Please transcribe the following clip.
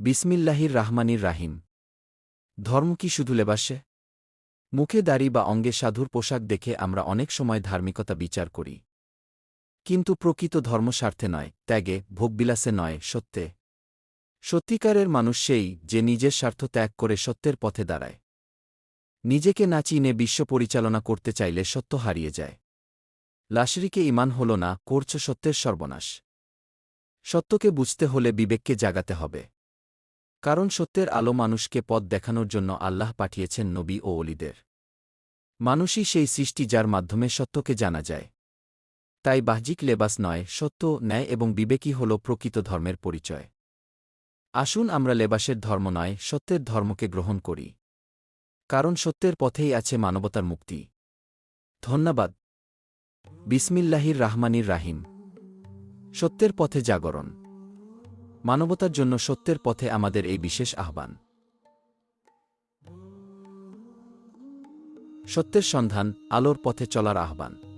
বিসমিল্লাহির রাহমানির রাহিম। ধর্ম কি শুধু লেবাসে? মুখে দাড়ি বা অঙ্গে সাধুর পোশাক দেখে আমরা অনেক সময় ধার্মিকতা বিচার করি। কিন্তু প্রকৃত ধর্ম স্বার্থে নয়, ত্যাগে, ভোগবিলাসে নয়, সত্যে। সত্যিকারের মানুষ সেই যে নিজের স্বার্থ ত্যাগ করে সত্যের পথে দাঁড়ায়। নিজেকে না চিনে বিশ্ব পরিচালনা করতে চাইলে সত্য হারিয়ে যায়। লাশরিকে ঈমান হল না, করছ সত্যের সর্বনাশ। সত্যকে বুঝতে হলে বিবেককে জাগাতে হবে। কারণ সত্যের আলো মানুষকে পথ দেখানোর জন্য আল্লাহ পাঠিয়েছেন নবী ও অলিদের। মানুষই সেই সৃষ্টি যার মাধ্যমে সত্যকে জানা যায়। তাই বাহ্যিক লেবাস নয়, সত্য, ন্যায় এবং বিবেকই হল প্রকৃত ধর্মের পরিচয়। আসুন আমরা লেবাসের ধর্ম নয়, সত্যের ধর্মকে গ্রহণ করি। কারণ সত্যের পথেই আছে মানবতার মুক্তি। ধন্যবাদ। বিসমিল্লাহির রাহমানির রাহিম। সত্যের পথে জাগরণ। মানবতার জন্য সত্যের পথে আমাদের এই বিশেষ আহ্বান। সত্যের সন্ধান, আলোর পথে চলার আহ্বান।